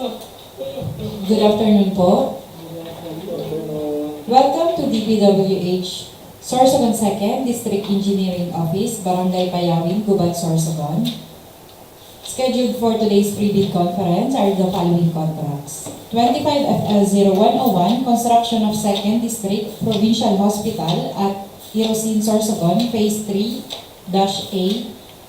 Good afternoon po. Welcome to DPWH Sorsogon 2nd District Engineering Office, Barangay Payawin, Gubat, Sorsogon. Scheduled for today's pre-bid conference are the following contracts. 25FL0101, construction of 2nd District Provincial Hospital at Irosin, Sorsogon, Phase 3-A.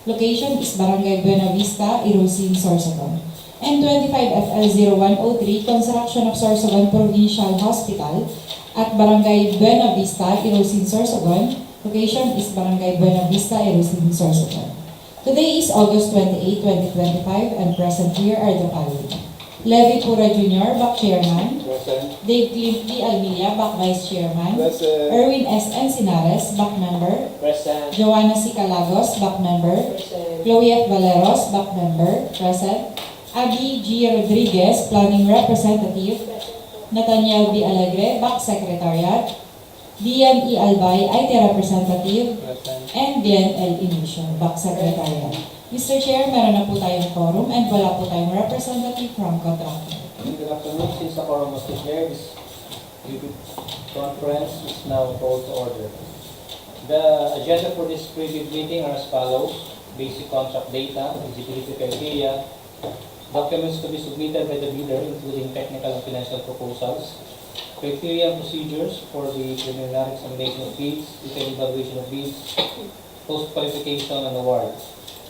Location is Barangay Buenavista, Irosin, Sorsogon. And 25FL0103, construction of Sorsogon Provincial Hospital at Barangay Buenavista, Irosin, Sorsogon. Location is Barangay Buenavista, Irosin, Sorsogon. Today is August 28, 2025, and present here are the following. Levi Pura Jr., Back Chairman. Present. Dave Cliff D. Almilla, Back Vice Chairman. Present. Erwin S. Encinares, Back Member. Present. Joanna C. Calagos, Back Member. Present. Chloe F. Valeros, Back Member. Present. Abby G. Rodriguez, Planning Representative. Nathaniel B. Alegre, Back Secretariat. Dian E. Albay, IT Representative. Present. And Dian L. Inicio, Back Secretariat. Mr. Chair, meron na po tayong quorum and wala po tayong representative from contractor. Good afternoon. Since the quorum was declared, this conference is now called to order. The agenda for this pre-bid meeting are as follows. Basic contract data, eligibility criteria, documents to be submitted by the bidder, including technical and financial proposals, criteria and procedures for the preliminary examination of bids, detailed evaluation of bids, post-qualification and award,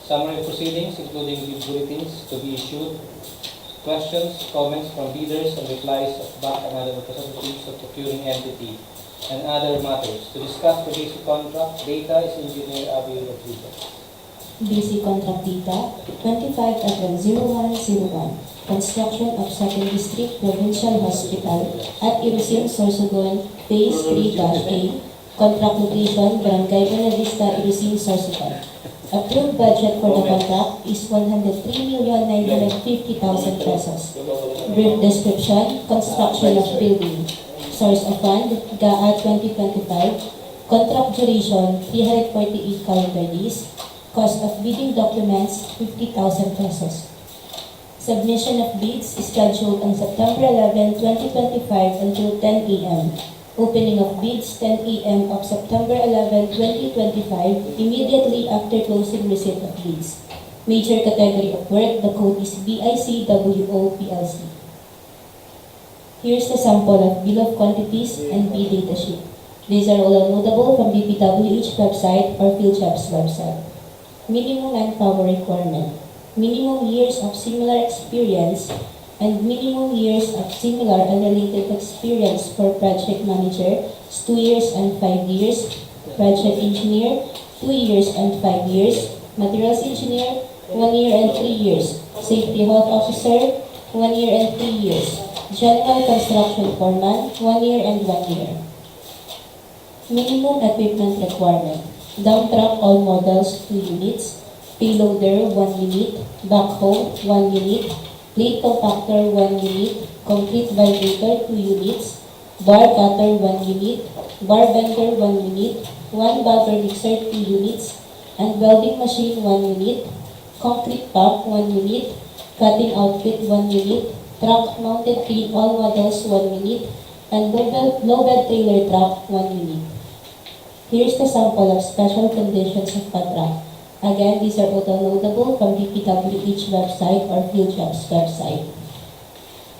summary proceedings, including bid bulletins to be issued, questions, comments from bidders, and replies of BAC and other representatives of procuring entity, and other matters. To discuss the basic contract data is Engineer Abby Rodriguez. Basic contract data, 25FL0101, construction of 2nd District Provincial Hospital at Irosin, Sorsogon, Phase 3-A, contract location, Barangay Buenavista, Irosin, Sorsogon. Approved budget for the contract is 103,950,000 pesos. Brief description, construction of building. Source of fund, GAA 2025. Contract duration, 348 calendar days. Cost of bidding documents, 50,000 pesos. Submission of bids is scheduled on September 11, 2025 until 10 a.m. Opening of bids 10 a.m. of September 11, 2025, immediately after closing receipt of bids. Major category of work, the code is BICWO PLC. Here's the sample of bill of quantities and bid data sheet. These are all downloadable from DPWH website or PhilJobs website. Minimum manpower requirement, minimum years of similar experience, and minimum years of similar and related experience for project manager is 2 years and 5 years, project engineer 2 years and 5 years, materials engineer 1 year and 3 years, safety health officer 1 year and 3 years, general construction foreman 1 year and 1 year. Minimum equipment requirement. Dump truck all models 2 units, payloader 1 unit, backhoe 1 unit, plate compactor 1 unit, concrete vibrator 2 units, bar cutter 1 unit, bar bender 1 unit, 1 bagger mixer 2 units, and welding machine 1 unit, concrete pump 1 unit, cutting outfit 1 unit, truck mounted crane all models 1 unit, and low bed trailer truck 1 unit. Here's the sample of special conditions of contract. Again, these are all downloadable from DPWH website or PhilJobs website.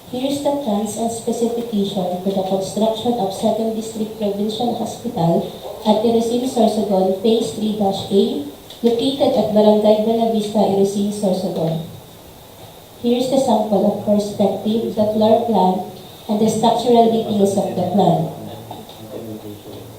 Here's the plans and specification for the construction of 2nd District Provincial Hospital at Irosin, Sorsogon, Phase 3-A, located at Barangay Buenavista, Irosin, Sorsogon. Here's the sample of perspective, the floor plan, and the structural details of the plan.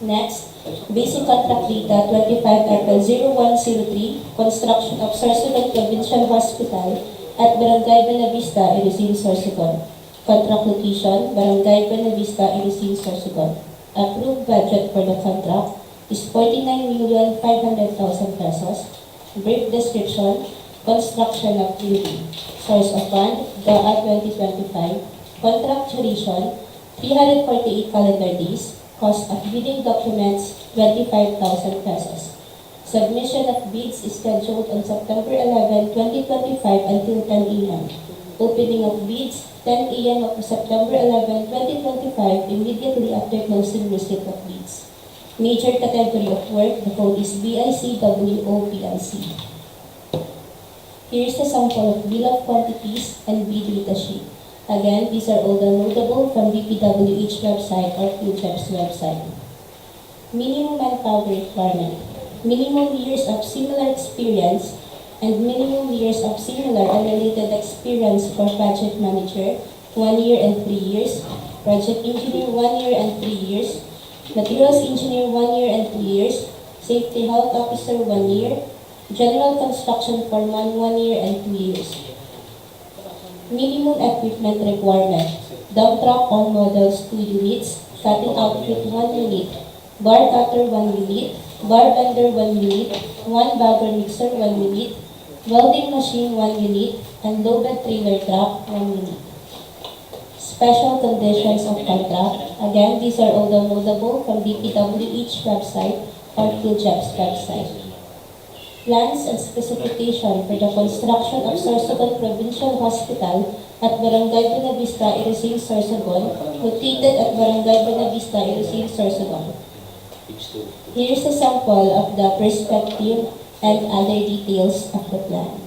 Next, basic contract data 25FL0103, construction of Sorsogon Provincial Hospital at Barangay Buenavista, Irosin, Sorsogon. Contract location, Barangay Buenavista, Irosin, Sorsogon. Approved budget for the contract is 49,500,000 pesos. Brief description, construction of building. Source of fund, GAA 2025. Contract duration, 348 calendar days. Cost of bidding documents, 25,000 pesos. Submission of bids is scheduled on September 11, 2025 until 10 a.m. Opening of bids 10 a.m. of September 11, 2025, immediately after closing receipt of bids. Major category of work, the code is BICWOPIC. Here is the sample of bill of quantities and bid data sheet. Again, these are all downloadable from DPWH website or QCHEP's website. Minimum manpower requirement. Minimum years of similar experience and minimum years of similar and related experience for project manager, 1 year and 3 years, project engineer, 1 year and 3 years, materials engineer, 1 year and 3 years, safety health officer, 1 year, general construction foreman, 1 year and 2 years. Minimum equipment requirement. Dump truck all models, 2 units, cutting outfit, 1 unit, bar cutter, 1 unit, bar bender, 1 unit, 1 bagger mixer, 1 unit, welding machine, 1 unit, and low bed trailer truck, 1 unit. Special conditions of contract. Again, these are all downloadable from DPWH website or QCHEP's website. Plans and specification for the construction of Sorsogon Provincial Hospital at Barangay Buenavista, Irosin, Sorsogon, located at Barangay Buenavista, Irosin, Sorsogon. Here is a sample of the perspective and other details of the plan.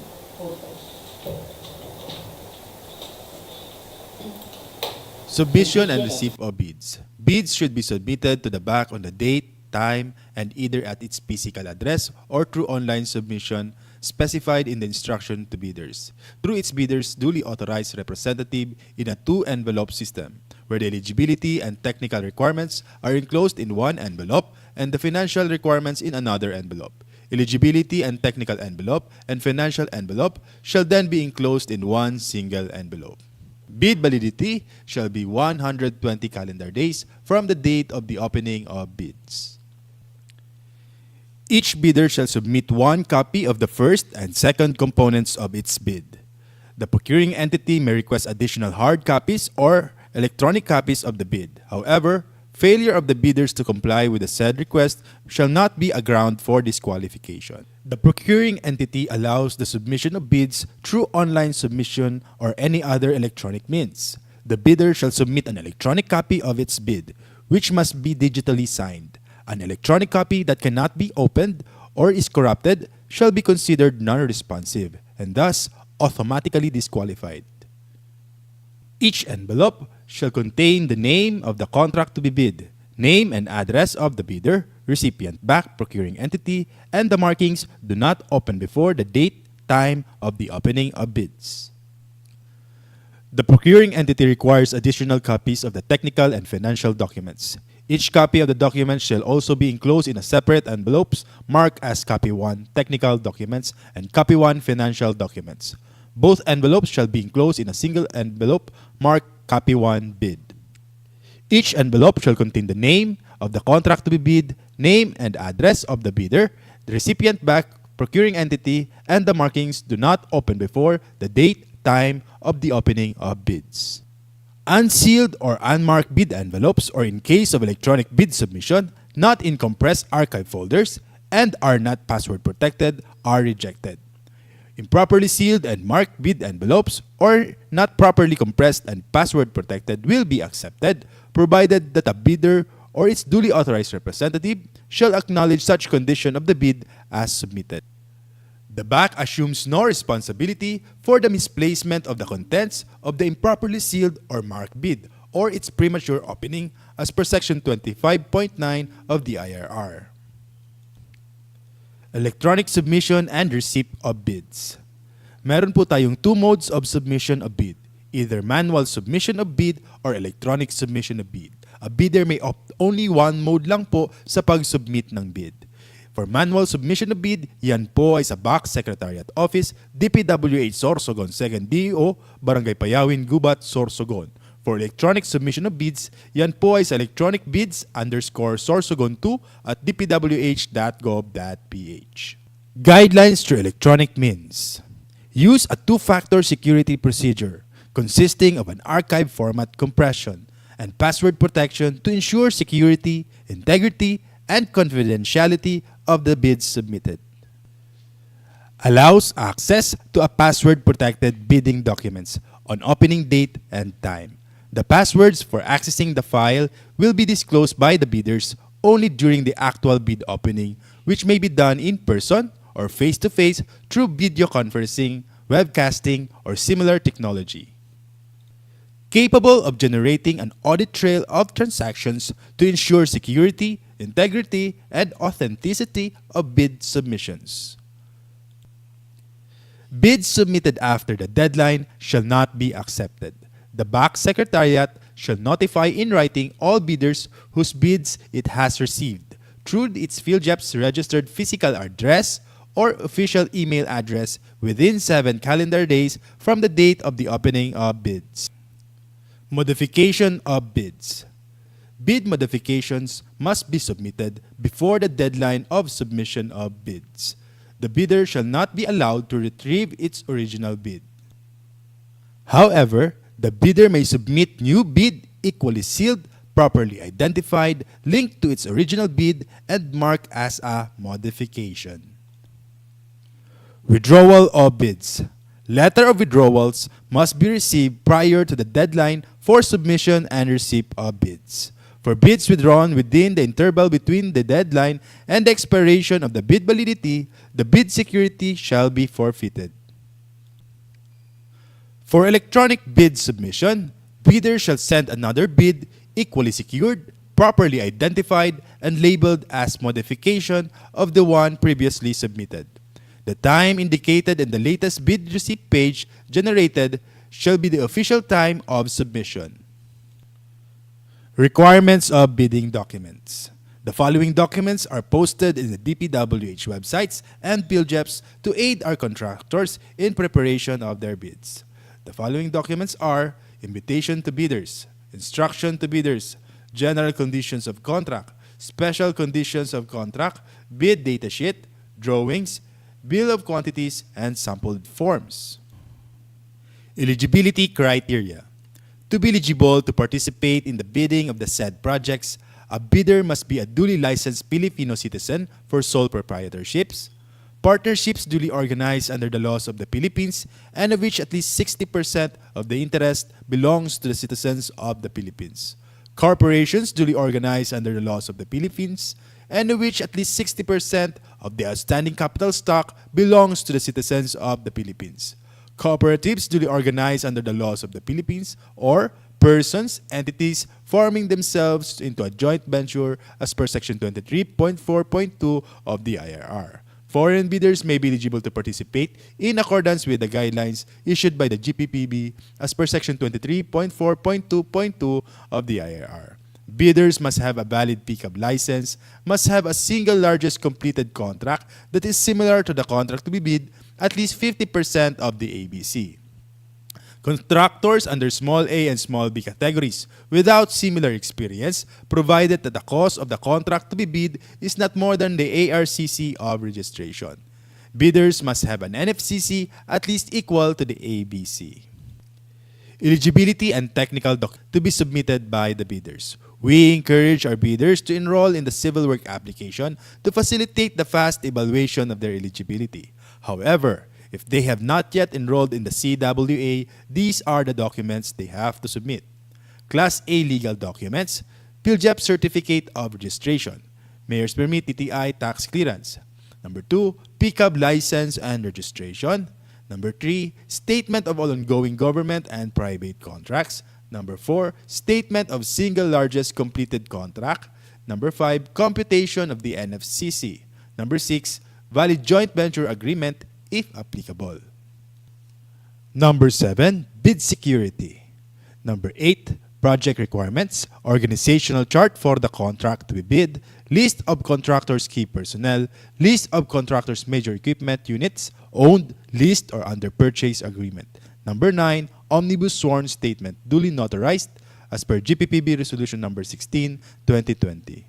Submission and receipt of bids. Bids should be submitted to the back on the date, time, and either at its physical address or through online submission specified in the instruction to bidders, through its bidders' duly authorized representative in a 2-envelope system, where the eligibility and technical requirements are enclosed in one envelope and the financial requirements in another envelope. Eligibility and technical envelope and financial envelope shall then be enclosed in one single envelope. Bid validity shall be 120 calendar days from the date of the opening of bids. Each bidder shall submit one copy of the first and second components of its bid. The procuring entity may request additional hard copies or electronic copies of the bid. However, failure of the bidders to comply with the said request shall not be a ground for disqualification. The procuring entity allows the submission of bids through online submission or any other electronic means. The bidder shall submit an electronic copy of its bid, which must be digitally signed. An electronic copy that cannot be opened or is corrupted shall be considered non-responsive and thus automatically disqualified. Each envelope shall contain the name of the contract to be bid, name and address of the bidder, recipient back procuring entity, and the markings do not open before the date, time of the opening of bids. The procuring entity requires additional copies of the technical and financial documents. Each copy of the document shall also be enclosed in a separate envelopes marked as Copy 1 Technical Documents and Copy 1 Financial Documents. Both envelopes shall be enclosed in a single envelope marked Copy 1 Bid. Each envelope shall contain the name of the contract to be bid, name and address of the bidder, the recipient back, procuring entity, and the markings do not open before the date, time of the opening of bids. Unsealed or unmarked bid envelopes, or in case of electronic bid submission, not in compressed archive folders and are not password protected, are rejected. Improperly sealed and marked bid envelopes or not properly compressed and password protected will be accepted, provided that a bidder or its duly authorized representative shall acknowledge such condition of the bid as submitted. The back assumes no responsibility for the misplacement of the contents of the improperly sealed or marked bid or its premature opening as per Section 25.9 of the IRR. Electronic submission and receipt of bids. Meron po tayong two modes of submission of bid, either manual submission of bid or electronic submission of bid. A bidder may opt only one mode lang po sa pag-submit ng bid. For manual submission of bid, yan po ay sa Box Secretariat Office, DPWH Sorsogon, 2nd DO, Barangay Payawin, Gubat, Sorsogon. For electronic submission of bids, yan po ay sa electronicbids_sorsogon2 at dpwh.gov.ph. Guidelines through electronic means. Use a two-factor security procedure consisting of an archive format compression and password protection to ensure security, integrity, and confidentiality of the bids submitted. Allows access to a password-protected bidding documents on opening date and time. The passwords for accessing the file will be disclosed by the bidders only during the actual bid opening, which may be done in person or face-to-face through video conferencing, webcasting, or similar technology. Capable of generating an audit trail of transactions to ensure security, integrity, and authenticity of bid submissions. Bids submitted after the deadline shall not be accepted. The BAC Secretariat shall notify in writing all bidders whose bids it has received through its PhilJEP's registered physical address or official email address within 7 calendar days from the date of the opening of bids. Modification of bids. Bid modifications must be submitted before the deadline of submission of bids. The bidder shall not be allowed to retrieve its original bid. However, the bidder may submit new bid equally sealed, properly identified, linked to its original bid, and marked as a modification. Withdrawal of bids. Letter of withdrawals must be received prior to the deadline for submission and receipt of bids. For bids withdrawn within the interval between the deadline and the expiration of the bid validity, the bid security shall be forfeited. For electronic bid submission, bidder shall send another bid equally secured, properly identified, and labeled as modification of the one previously submitted. The time indicated in the latest bid receipt page generated shall be the official time of submission. Requirements of bidding documents. The following documents are posted in the DPWH websites and PhilJEPs to aid our contractors in preparation of their bids. The following documents are invitation to bidders, instruction to bidders, general conditions of contract, special conditions of contract, bid datasheet, drawings, bill of quantities, and sampled forms. Eligibility criteria. To be eligible to participate in the bidding of the said projects, a bidder must be a duly licensed Filipino citizen for sole proprietorships, partnerships duly organized under the laws of the Philippines, and of which at least 60% of the interest belongs to the citizens of the Philippines, corporations duly organized under the laws of the Philippines, and of which at least 60% of the outstanding capital stock belongs to the citizens of the Philippines, cooperatives duly organized under the laws of the Philippines, or persons, entities forming themselves into a joint venture as per Section 23.4.2 of the IRR. Foreign bidders may be eligible to participate in accordance with the guidelines issued by the GPPB as per Section 23.4.2.2 of the IRR. Bidders must have a valid pickup license, must have a single largest completed contract that is similar to the contract to be bid, at least 50% of the ABC. Contractors under small a and small b categories without similar experience, provided that the cost of the contract to be bid is not more than the ARCC of registration. Bidders must have an NFCC at least equal to the ABC. Eligibility and technical documents to be submitted by the bidders. We encourage our bidders to enroll in the civil work application to facilitate the fast evaluation of their eligibility. However, if they have not yet enrolled in the CWA, these are the documents they have to submit. Class A legal documents, PhilJEP Certificate of Registration, Mayor's Permit TTI Tax Clearance. Number 2, Pickup License and Registration. Number 3, Statement of all ongoing government and private contracts. Number 4, Statement of single largest completed contract. Number 5, Computation of the NFCC. Number 6, Valid joint venture agreement if applicable. Number 7, bid security. Number 8, project requirements, organizational chart for the contract to be bid, list of contractors' key personnel, list of contractors' major equipment units, owned, leased, or under purchase agreement. Number 9, omnibus sworn statement duly notarized as per GPPB Resolution Number 16, 2020.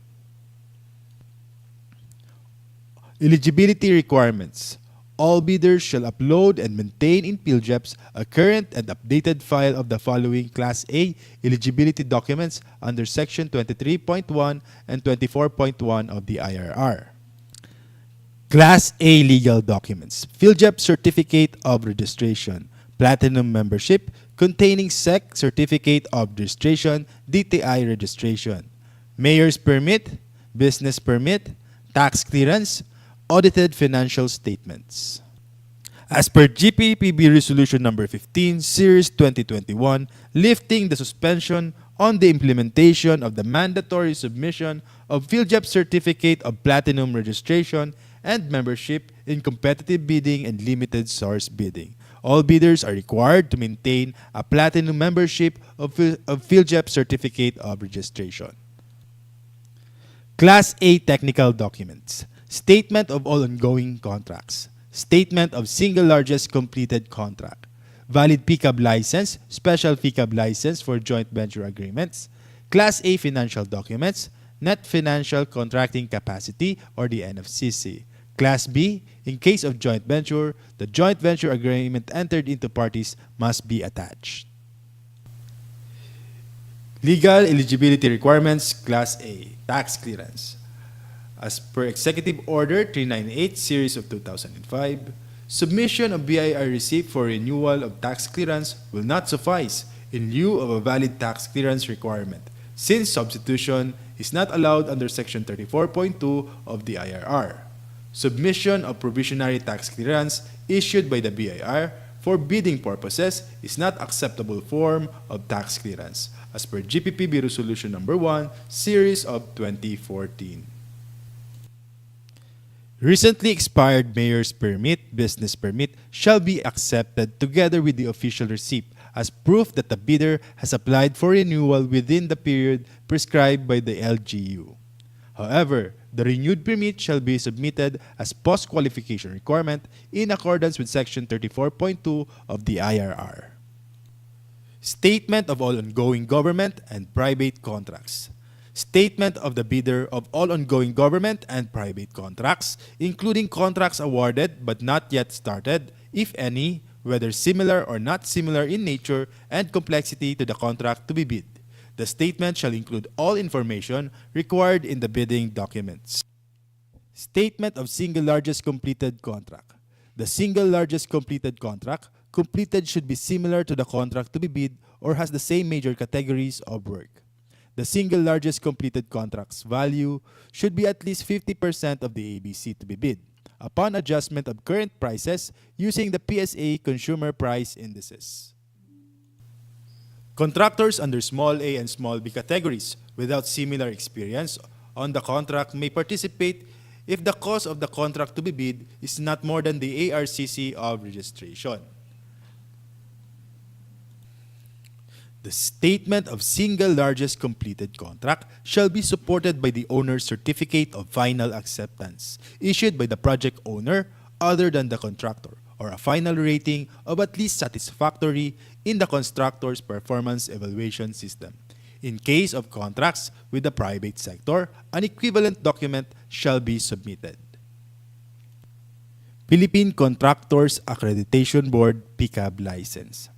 Eligibility requirements. All bidders shall upload and maintain in PhilJEPs a current and updated file of the following Class A eligibility documents under Section 23.1 and 24.1 of the IRR. Class A legal documents. PhilJEP Certificate of Registration, Platinum Membership, containing SEC Certificate of Registration, DTI registration, Mayor's Permit, Business Permit, Tax Clearance, Audited Financial Statements. As per GPPB Resolution Number 15, Series 2021, lifting the suspension on the implementation of the mandatory submission of PhilJEP Certificate of Platinum Registration and membership in competitive bidding and limited source bidding. All bidders are required to maintain a platinum membership of PhilJEP Certificate of Registration. Class A Technical Documents. Statement of all ongoing contracts. Statement of single largest completed contract. Valid PCAB license, special PCAB license for joint venture agreements. Class A financial documents. Net financial contracting capacity or the NFCC. Class B, in case of joint venture, the joint venture agreement entered into parties must be attached. Legal eligibility requirements, Class A, tax clearance. As per Executive Order 398, Series of 2005, submission of BIR receipt for renewal of tax clearance will not suffice in lieu of a valid tax clearance requirement, since substitution is not allowed under Section 34.2 of the IRR. Submission of provisionary tax clearance issued by the BIR for bidding purposes is not acceptable form of tax clearance, as per GPPB Resolution Number 1, Series of 2014. Recently expired mayor's permit, business permit shall be accepted together with the official receipt as proof that the bidder has applied for renewal within the period prescribed by the LGU. However, the renewed permit shall be submitted as post-qualification requirement in accordance with Section 34.2 of the IRR. Statement of all ongoing government and private contracts. Statement of the bidder of all ongoing government and private contracts, including contracts awarded but not yet started, if any, whether similar or not similar in nature and complexity to the contract to be bid. The statement shall include all information required in the bidding documents. Statement of single largest completed contract. The single largest completed contract completed should be similar to the contract to be bid or has the same major categories of work. The single largest completed contract's value should be at least 50% of the ABC to be bid, upon adjustment of current prices using the PSA Consumer Price Indices. Contractors under small a and small b categories without similar experience on the contract may participate if the cost of the contract to be bid is not more than the ARCC of registration. The statement of single largest completed contract shall be supported by the owner's certificate of final acceptance, issued by the project owner other than the contractor, or a final rating of at least satisfactory in the constructor's performance evaluation system. In case of contracts with the private sector, an equivalent document shall be submitted. Philippine Contractors Accreditation Board PCAB license.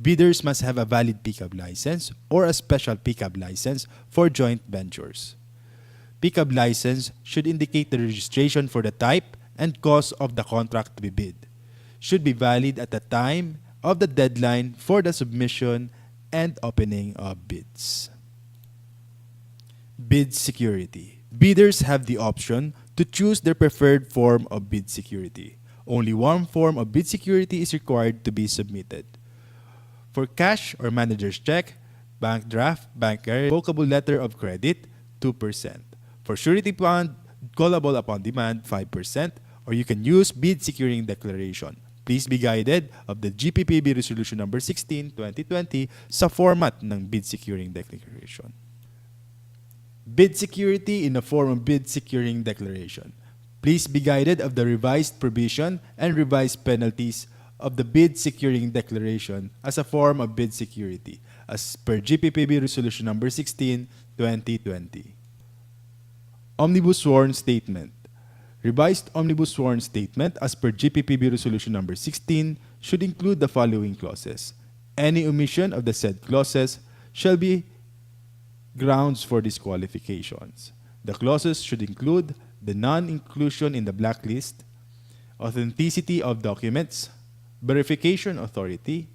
Bidders must have a valid PCAB license or a special PCAB license for joint ventures. PCAB license should indicate the registration for the type and cost of the contract to be bid. Should be valid at the time of the deadline for the submission and opening of bids. Bid security. Bidders have the option to choose their preferred form of bid security. Only one form of bid security is required to be submitted. For cash or manager's check, bank draft, bank revocable letter of credit, 2%. For surety bond, callable upon demand, 5%, or you can use bid securing declaration. Please be guided of the GPPB Resolution Number 16, 2020 sa format ng bid securing declaration. Bid security in the form of bid securing declaration. Please be guided of the revised provision and revised penalties of the bid securing declaration as a form of bid security as per GPPB Resolution Number 16, 2020. Omnibus Sworn Statement. Revised Omnibus Sworn Statement as per GPPB Resolution Number 16 should include the following clauses. Any omission of the said clauses shall be grounds for disqualifications. The clauses should include the non-inclusion in the blacklist, authenticity of documents, verification authority,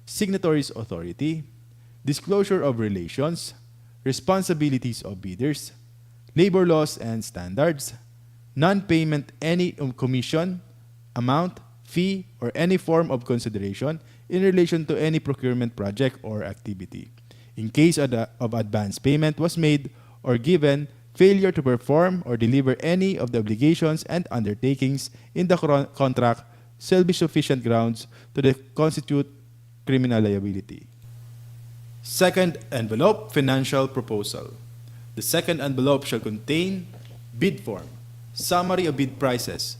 signatories' authority, disclosure of relations, responsibilities of bidders, labor laws and standards, non-payment any commission, amount, fee, or any form of consideration in relation to any procurement project or activity. In case of advance payment was made or given, failure to perform or deliver any of the obligations and undertakings in the contract shall be sufficient grounds to constitute criminal liability. Second envelope, financial proposal. The second envelope shall contain bid form, summary of bid prices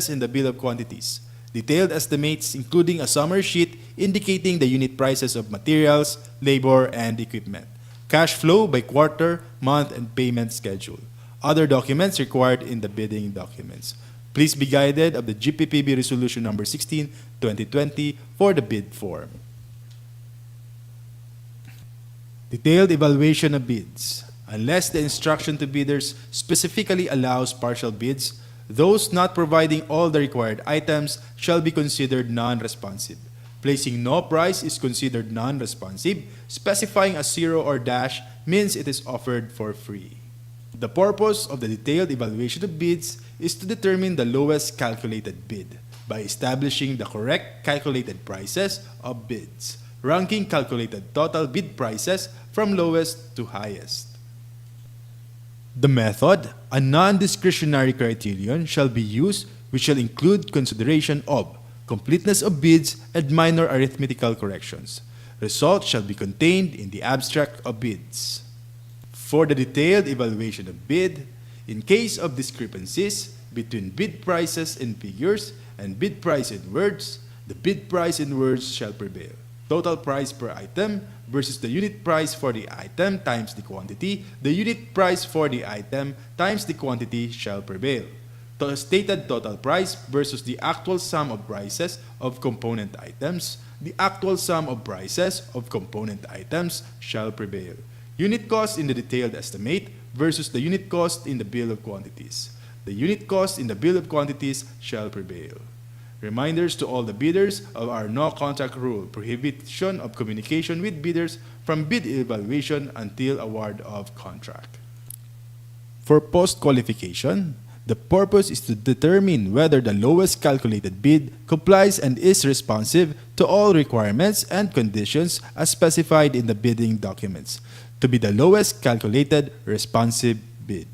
in the bill of quantities, detailed estimates including a summary sheet indicating the unit prices of materials, labor, and equipment, cash flow by quarter, month, and payment schedule. Other documents required in the bidding documents. Please be guided of the GPPB Resolution Number 16, 2020 for the bid form. Detailed evaluation of bids. Unless the instruction to bidders specifically allows partial bids, those not providing all the required items shall be considered non-responsive. Placing no price is considered non-responsive. Specifying a zero or dash means it is offered for free. The purpose of the detailed evaluation of bids is to determine the lowest calculated bid by establishing the correct calculated prices of bids, ranking calculated total bid prices from lowest to highest. The method, a non-discretionary criterion, shall be used which shall include consideration of completeness of bids and minor arithmetical corrections. Results shall be contained in the abstract of bids. For the detailed evaluation of bid, in case of discrepancies between bid prices in figures and bid price in words, the bid price in words shall prevail. Total price per item versus the unit price for the item times the quantity, the unit price for the item times the quantity shall prevail. The stated total price versus the actual sum of prices of component items, the actual sum of prices of component items shall prevail. Unit cost in the detailed estimate versus the unit cost in the bill of quantities. The unit cost in the bill of quantities shall prevail. Reminders to all the bidders of our no-contact rule, prohibition of communication with bidders from bid evaluation until award of contract. For post-qualification, the purpose is to determine whether the lowest calculated bid complies and is responsive to all requirements and conditions as specified in the bidding documents, to be the lowest calculated responsive bid.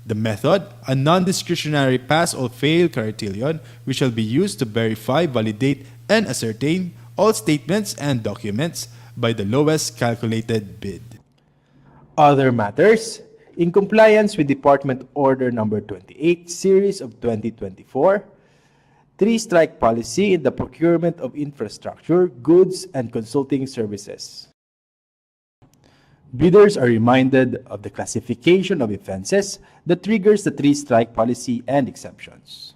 The method, a non-discretionary pass or fail criterion, which shall be used to verify, validate, and ascertain all statements and documents by the lowest calculated bid. Other matters. In compliance with Department Order Number 28, Series of 2024, three-strike policy in the procurement of infrastructure, goods, and consulting services. Bidders are reminded of the classification of offenses that triggers the three-strike policy and exemptions.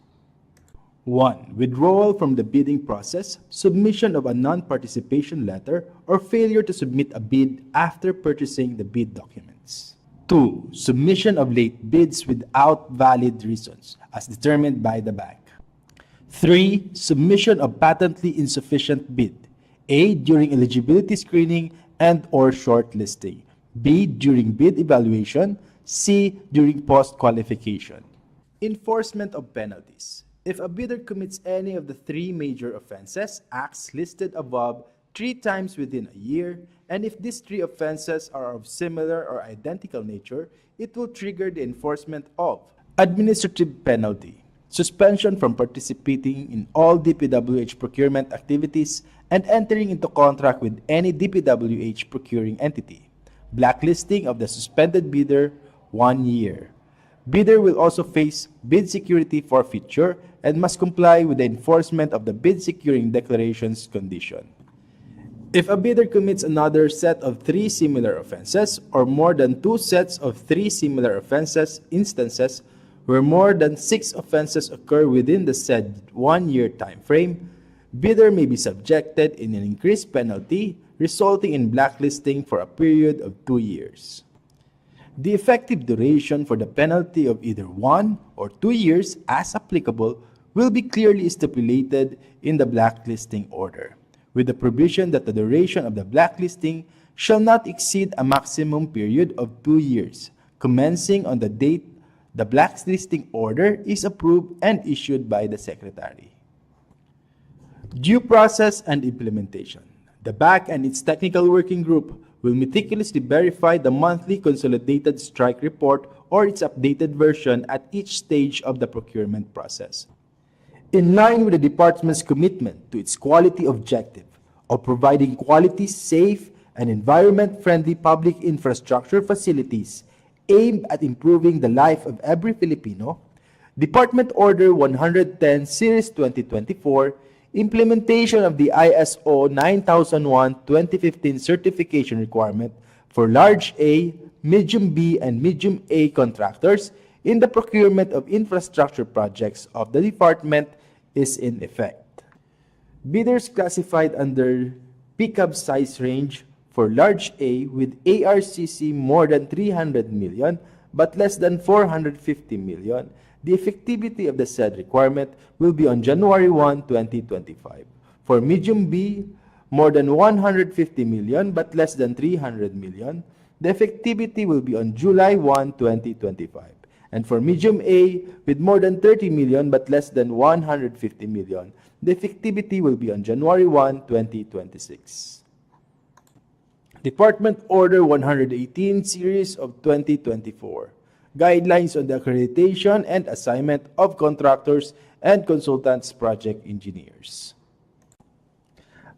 1. Withdrawal from the bidding process, submission of a non-participation letter, or failure to submit a bid after purchasing the bid documents. 2. Submission of late bids without valid reasons, as determined by the bank. 3. Submission of patently insufficient bid, A. During eligibility screening and or shortlisting, B. During bid evaluation, C. During post-qualification. Enforcement of penalties. If a bidder commits any of the three major offenses, acts listed above 3 times within a year, and if these 3 offenses are of similar or identical nature, it will trigger the enforcement of administrative penalty, suspension from participating in all DPWH procurement activities and entering into contract with any DPWH procuring entity, blacklisting of the suspended bidder 1 year. Bidder will also face bid security forfeiture and must comply with the enforcement of the bid securing declarations condition. If a bidder commits another set of 3 similar offenses or more than 2 sets of 3 similar offenses instances where more than 6 offenses occur within the said 1-year time frame, bidder may be subjected in an increased penalty resulting in blacklisting for a period of 2 years. The effective duration for the penalty of either 1 or 2 years, as applicable, will be clearly stipulated in the blacklisting order, with the provision that the duration of the blacklisting shall not exceed a maximum period of 2 years, commencing on the date the blacklisting order is approved and issued by the Secretary. Due process and implementation. The BAC and its technical working group will meticulously verify the monthly consolidated strike report or its updated version at each stage of the procurement process. In line with the department's commitment to its quality objective of providing quality, safe, and environment-friendly public infrastructure facilities aimed at improving the life of every Filipino, Department Order 110 Series 2024, implementation of the ISO 9001-2015 certification requirement for large A, medium B, and medium A contractors in the procurement of infrastructure projects of the department is in effect. Bidders classified under pickup size range for large A with ARCC more than 300 million but less than 450 million, the effectivity of the said requirement will be on January 1, 2025. For medium B, more than 150 million but less than 300 million, the effectivity will be on July 1, 2025. And for medium A, with more than 30 million but less than 150 million, the effectivity will be on January 1, 2026. Department Order 118 Series of 2024. Guidelines on the accreditation and assignment of contractors and consultants project engineers.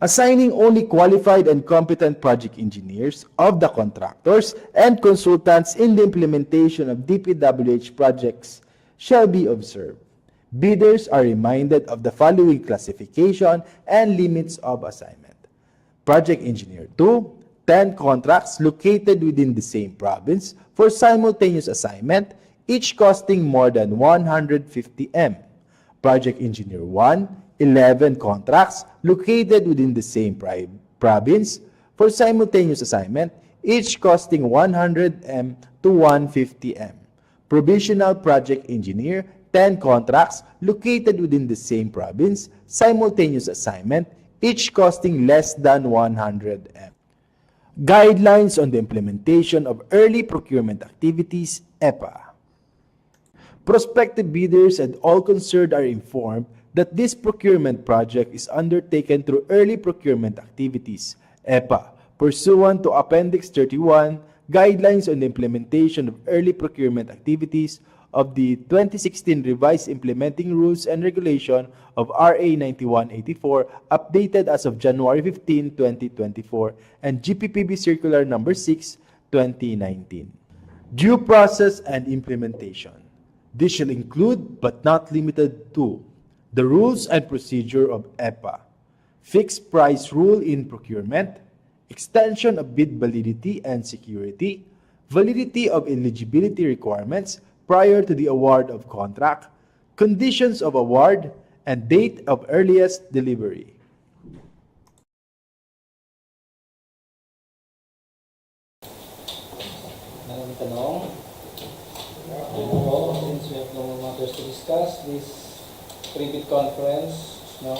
Assigning only qualified and competent project engineers of the contractors and consultants in the implementation of DPWH projects shall be observed. Bidders are reminded of the following classification and limits of assignment. Project Engineer 2, 10 contracts located within the same province for simultaneous assignment, each costing more than 150 M. Project Engineer 1, 11 contracts located within the same province for simultaneous assignment, each costing 100 M to 150 M. Provincial Project Engineer, 10 contracts located within the same province, simultaneous assignment, each costing less than 100 M. Guidelines on the implementation of early procurement activities, EPA. Prospective bidders and all concerned are informed that this procurement project is undertaken through early procurement activities, EPA, pursuant to Appendix 31, Guidelines on the Implementation of Early Procurement Activities of the 2016 Revised Implementing Rules and Regulation of RA 9184, updated as of January 15, 2024, and GPPB Circular Number 6, 2019. Due process and implementation. This shall include, but not limited to, the rules and procedure of EPA, fixed price rule in procurement, extension of bid validity and security, validity of eligibility requirements prior to the award of contract, conditions of award, and date of earliest delivery. Maraming tanong? Since we have no more matters to discuss, this pre-bid conference now